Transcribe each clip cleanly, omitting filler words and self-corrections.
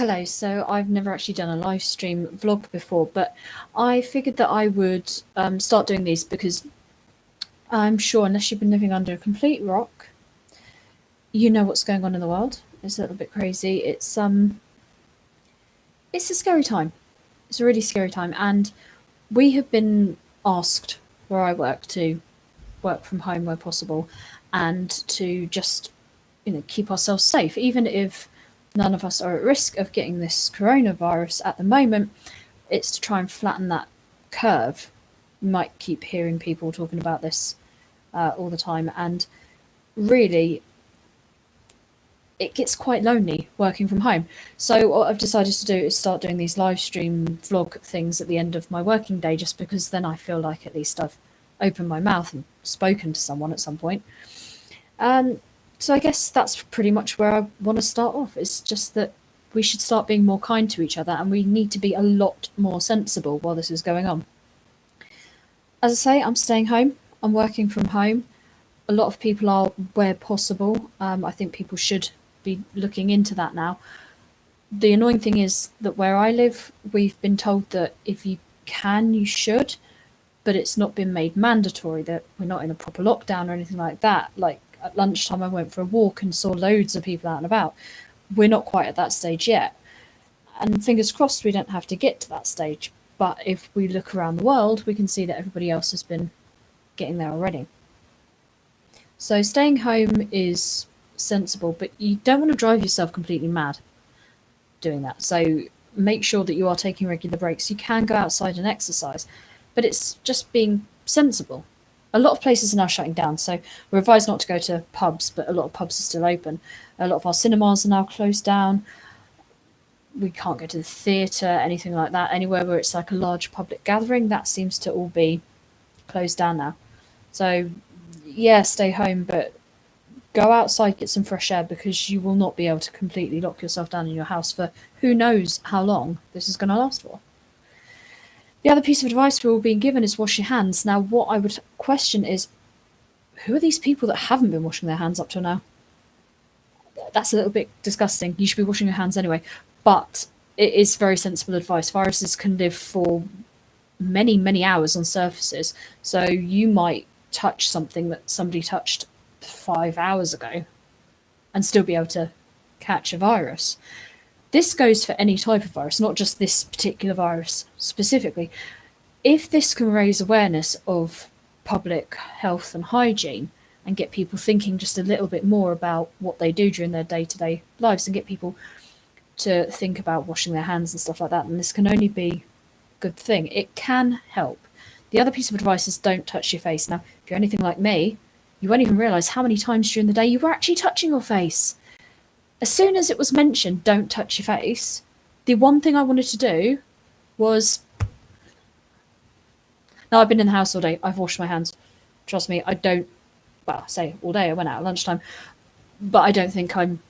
Hello. So I've never actually done a live stream vlog before, but I figured that I would start doing these because I'm sure, unless you've been living under a complete rock, you know what's going on in the world. It's a little bit crazy. It's a scary time. It's a really scary time, and we have been asked where I work to work from home where possible, and to just keep ourselves safe, even if none of us are at risk of getting this coronavirus at the moment. It's to try and flatten that curve. You might keep hearing people talking about this all the time, and really, it gets quite lonely working from home. So what I've decided to do is start doing these live stream vlog things at the end of my working day, just because then I feel like at least I've opened my mouth and spoken to someone at some point. Um, so I guess that's pretty much where I want to start off. It's just that we should start being more kind to each other, and we need to be a lot more sensible while this is going on. As I say, I'm staying home. I'm working from home. A lot of people are where possible. I think people should be looking into that now. The annoying thing is that where I live, we've been told that if you can, you should, but it's not been made mandatory, that we're not in a proper lockdown or anything like that. Like at lunchtime, I went for a walk and saw loads of people out and about. We're not quite at that stage yet. And fingers crossed we don't have to get to that stage. But if we look around the world, we can see that everybody else has been getting there already. So staying home is sensible, but you don't want to drive yourself completely mad doing that. So make sure that you are taking regular breaks. You can go outside and exercise, but it's just being sensible. A lot of places are now shutting down, so we're advised not to go to pubs, but a lot of pubs are still open. A lot of our cinemas are now closed down. We can't go to the theatre, anything like that. Anywhere where it's like a large public gathering, that seems to all be closed down now. So, yeah, stay home, but go outside, get some fresh air, because you will not be able to completely lock yourself down in your house for who knows how long this is going to last for. The other piece of advice we're all being given is wash your hands. Now, what I would question is, who are these people that haven't been washing their hands up till now? That's a little bit disgusting. You should be washing your hands anyway. But it is very sensible advice. Viruses can live for many, many hours on surfaces. So you might touch something that somebody touched 5 hours ago and still be able to catch a virus. This goes for any type of virus, not just this particular virus specifically. If this can raise awareness of public health and hygiene and get people thinking just a little bit more about what they do during their day-to-day lives, and get people to think about washing their hands and stuff like that, then this can only be a good thing. It can help. The other piece of advice is don't touch your face. Now, if you're anything like me, you won't even realise how many times during the day you were actually touching your face. As soon as it was mentioned, don't touch your face, the one thing I wanted to do was... Now, I've been in the house all day. I've washed my hands. Trust me, I don't... Well, I say all day. I went out at lunchtime. But I don't think I'm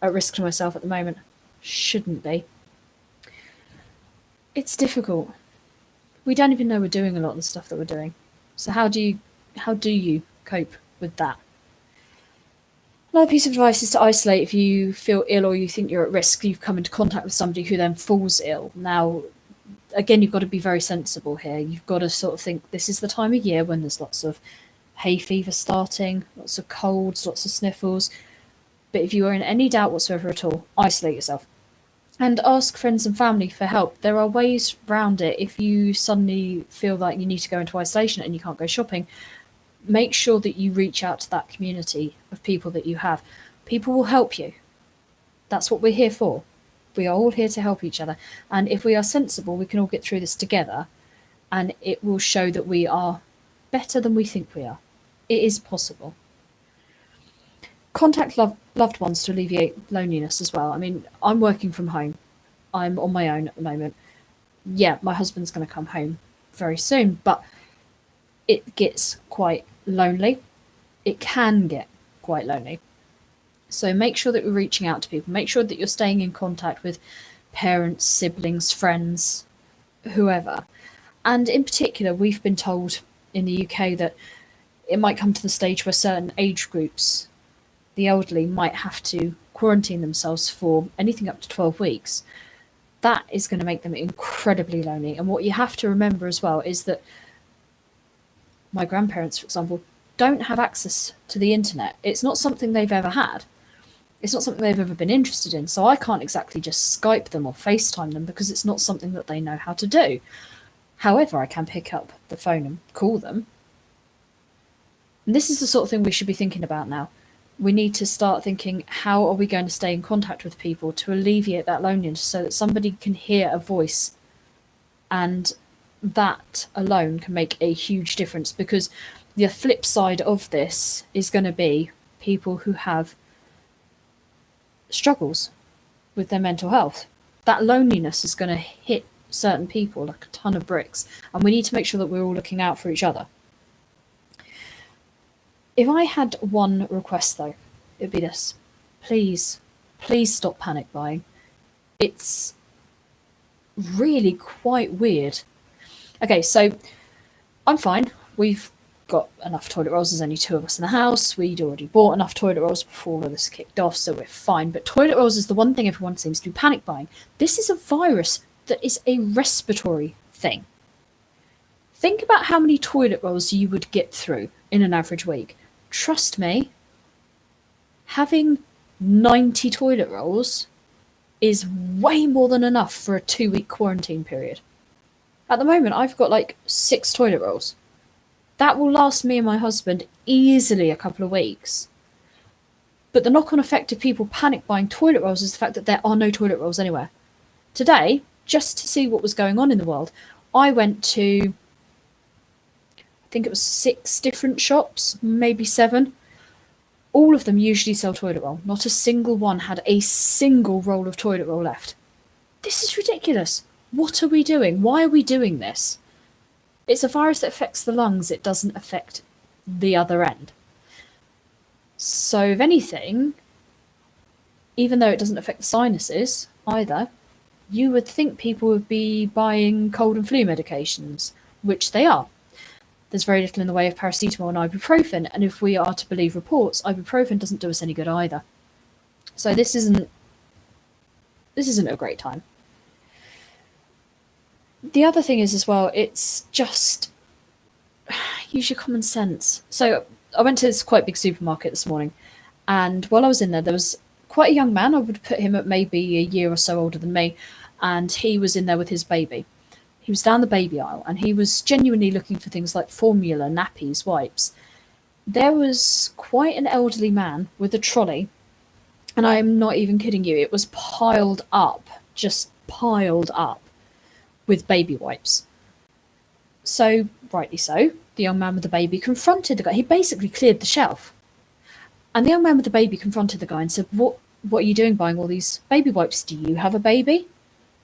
at risk to myself at the moment. Shouldn't be. It's difficult. We don't even know we're doing a lot of the stuff that we're doing. So how do you cope with that? Another piece of advice is to isolate if you feel ill or you think you're at risk. You've come into contact with somebody who then falls ill. Now, again, you've got to be very sensible here. You've got to sort of think this is the time of year when there's lots of hay fever starting, lots of colds, lots of sniffles. But if you are in any doubt whatsoever at all, isolate yourself. And ask friends and family for help. There are ways round it. If you suddenly feel like you need to go into isolation and you can't go shopping, make sure that you reach out to that community of people that you have. People will help you. That's what we're here for. We are all here to help each other. And if we are sensible, we can all get through this together, and it will show that we are better than we think we are. It is possible. Contact loved ones to alleviate loneliness as well. I mean, I'm working from home. I'm on my own at the moment. Yeah, my husband's going to come home very soon, but it gets quite lonely. It can get quite lonely. So make sure that you're reaching out to people. Make sure that you're staying in contact with parents, siblings, friends, whoever. And in particular, we've been told in the UK that it might come to the stage where certain age groups, the elderly, might have to quarantine themselves for anything up to 12 weeks, that is going to make them incredibly lonely. And what you have to remember as well is that my grandparents, for example, don't have access to the internet. It's not something they've ever had. It's not something they've ever been interested in. So I can't exactly just Skype them or FaceTime them because it's not something that they know how to do. However, I can pick up the phone and call them. And this is the sort of thing we should be thinking about now. We need to start thinking, how are we going to stay in contact with people to alleviate that loneliness so that somebody can hear a voice, and that alone can make a huge difference, because the flip side of this is going to be people who have struggles with their mental health. That loneliness is going to hit certain people like a ton of bricks, and we need to make sure that we're all looking out for each other. If I had one request, though, it'd be this. Please, please stop panic buying. It's really quite weird. Okay, so I'm fine. We've got enough toilet rolls. There's only 2 of us in the house. We'd already bought enough toilet rolls before all of this kicked off, so we're fine. But toilet rolls is the one thing everyone seems to be panic buying. This is a virus that is a respiratory thing. Think about how many toilet rolls you would get through in an average week. Trust me, having 90 toilet rolls is way more than enough for a 2-week quarantine period. At the moment, I've got like 6 toilet rolls. That will last me and my husband easily a couple of weeks. But the knock-on effect of people panic buying toilet rolls is the fact that there are no toilet rolls anywhere. Today, just to see what was going on in the world, I went to, I think it was 6 different shops, maybe 7. All of them usually sell toilet roll. Not a single one had a single roll of toilet roll left. This is ridiculous. What are we doing? Why are we doing this? It's a virus that affects the lungs. It doesn't affect the other end. So if anything, even though it doesn't affect the sinuses either, you would think people would be buying cold and flu medications, which they are. There's very little in the way of paracetamol and ibuprofen, and if we are to believe reports, ibuprofen doesn't do us any good either. So this isn't a great time. The other thing is as well, it's just use your common sense. So I went to this quite big supermarket this morning, and while I was in there was quite a young man. I would put him at maybe a year or so older than me, and he was in there with his baby. He was down the baby aisle, and he was genuinely looking for things like formula, nappies, wipes. There was quite an elderly man with a trolley, and I am not even kidding you. It was piled up, just piled up with baby wipes. So, rightly so, the young man with the baby confronted the guy. He basically cleared the shelf. And the young man with the baby confronted the guy and said, What are you doing buying all these baby wipes? Do you have a baby?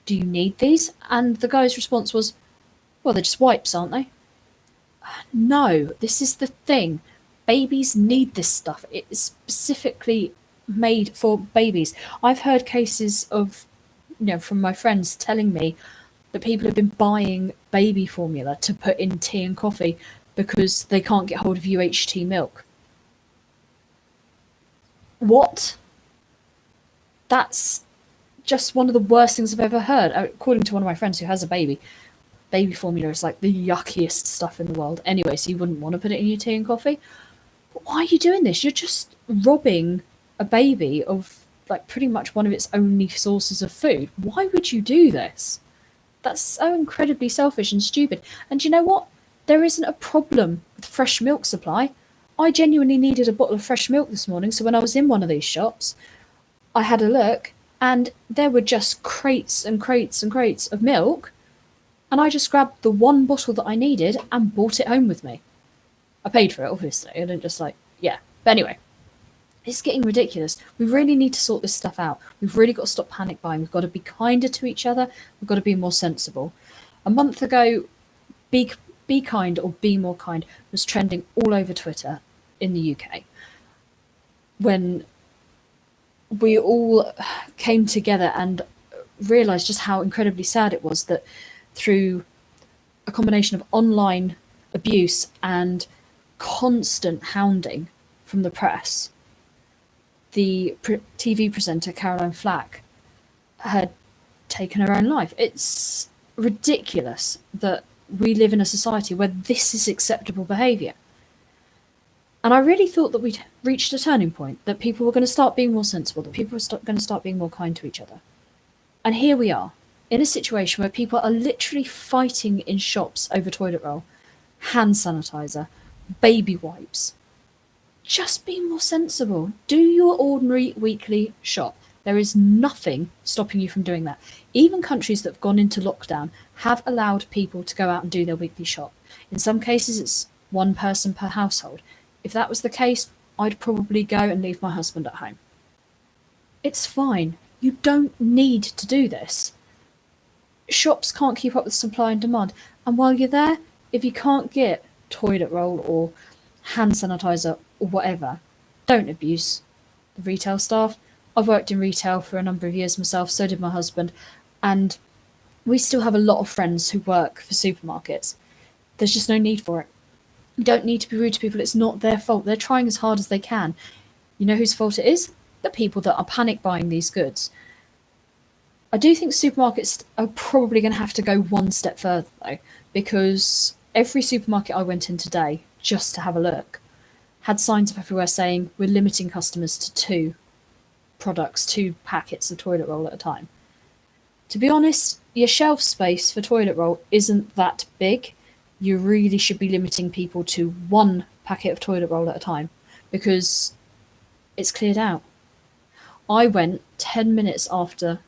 Do you need these? And the guy's response was, well, they're just wipes, aren't they? No, this is the thing. Babies need this stuff. It is specifically made for babies. I've heard cases of, from my friends telling me that people have been buying baby formula to put in tea and coffee because they can't get hold of UHT milk. What? That's just one of the worst things I've ever heard. According to one of my friends who has a baby formula is like the yuckiest stuff in the world. Anyway, so you wouldn't want to put it in your tea and coffee. But why are you doing this? You're just robbing a baby of like pretty much one of its only sources of food. Why would you do this? That's so incredibly selfish and stupid. And you know what? There isn't a problem with fresh milk supply. I genuinely needed a bottle of fresh milk this morning, so when I was in one of these shops, I had a look, and there were just crates and crates and crates of milk, and I just grabbed the one bottle that I needed and brought it home with me. I paid for it, obviously. I didn't just yeah. But anyway, it's getting ridiculous. We really need to sort this stuff out. We've really got to stop panic buying. We've got to be kinder to each other. We've got to be more sensible. A month ago, be kind or be more kind was trending all over Twitter in the UK. When we all came together and realised just how incredibly sad it was that through a combination of online abuse and constant hounding from the press, the TV presenter Caroline Flack had taken her own life. It's ridiculous that we live in a society where this is acceptable behaviour. And I really thought that we'd reached a turning point, that people were going to start being more sensible, that people were going to start being more kind to each other. And here we are, in a situation where people are literally fighting in shops over toilet roll, hand sanitizer, baby wipes. Just be more sensible. Do your ordinary weekly shop. There is nothing stopping you from doing that. Even countries that have gone into lockdown have allowed people to go out and do their weekly shop. In some cases, it's one person per household. If that was the case, I'd probably go and leave my husband at home. It's fine. You don't need to do this. Shops can't keep up with supply and demand. And while you're there, if you can't get toilet roll or hand sanitizer or whatever, don't abuse the retail staff. I've worked in retail for a number of years myself, so did my husband, and we still have a lot of friends who work for supermarkets. There's just no need for it. You don't need to be rude to people. It's not their fault. They're trying as hard as they can. You know whose fault it is? The people that are panic buying these goods. I do think supermarkets are probably going to have to go one step further, though, because every supermarket I went in today, just to have a look, had signs up everywhere saying we're limiting customers to 2 packets of toilet roll at a time. To be honest, your shelf space for toilet roll isn't that big. You really should be limiting people to 1 packet of toilet roll at a time, because it's cleared out. I went 10 minutes after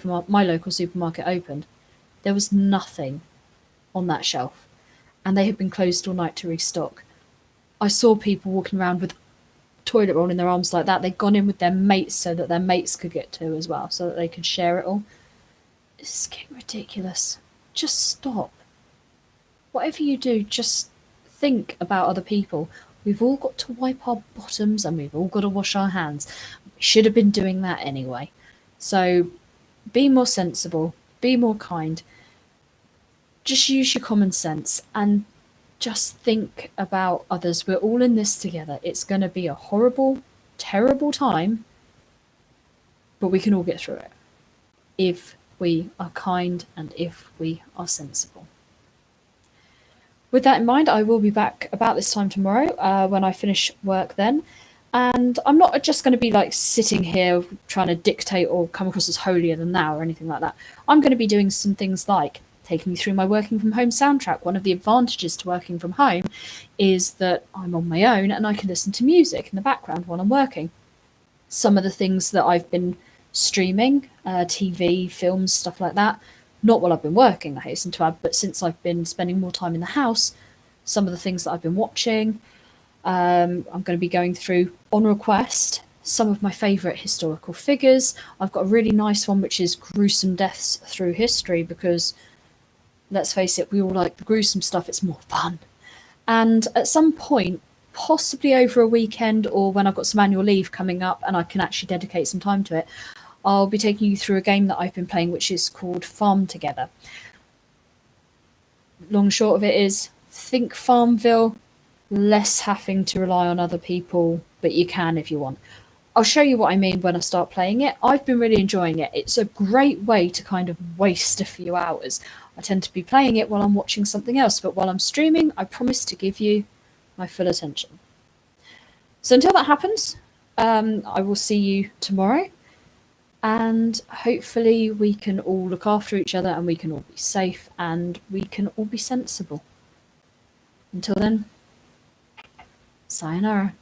my local supermarket opened. There was nothing on that shelf, and they had been closed all night to restock. I saw people walking around with toilet roll in their arms like that. They'd gone in with their mates so that their mates could get to as well, so that they could share it all. It's getting ridiculous. Just stop. Whatever you do, just think about other people. We've all got to wipe our bottoms and we've all got to wash our hands. We should have been doing that anyway. So be more sensible, be more kind. Just use your common sense and just think about others. We're all in this together. It's going to be a horrible, terrible time, but we can all get through it if we are kind and if we are sensible. With that in mind, I will be back about this time tomorrow when I finish work then. And I'm not just going to be like sitting here trying to dictate or come across as holier than thou or anything like that. I'm going to be doing some things like taking you through my working from home soundtrack. One of the advantages to working from home is that I'm on my own and I can listen to music in the background while I'm working. Some of the things that I've been streaming, TV, films, stuff like that, not while I've been working, I hasten to add, but since I've been spending more time in the house, some of the things that I've been watching, I'm going to be going through, on request, some of my favourite historical figures. I've got a really nice one which is gruesome deaths through history, because let's face it, we all like the gruesome stuff, it's more fun. And at some point, possibly over a weekend or when I've got some annual leave coming up and I can actually dedicate some time to it, I'll be taking you through a game that I've been playing which is called Farm Together. Long and short of it is, think Farmville, less having to rely on other people, but you can if you want. I'll show you what I mean when I start playing it. I've been really enjoying it. It's a great way to kind of waste a few hours. I tend to be playing it while I'm watching something else, but while I'm streaming, I promise to give you my full attention. So until that happens, I will see you tomorrow, and hopefully we can all look after each other and we can all be safe and we can all be sensible. Until then, sayonara.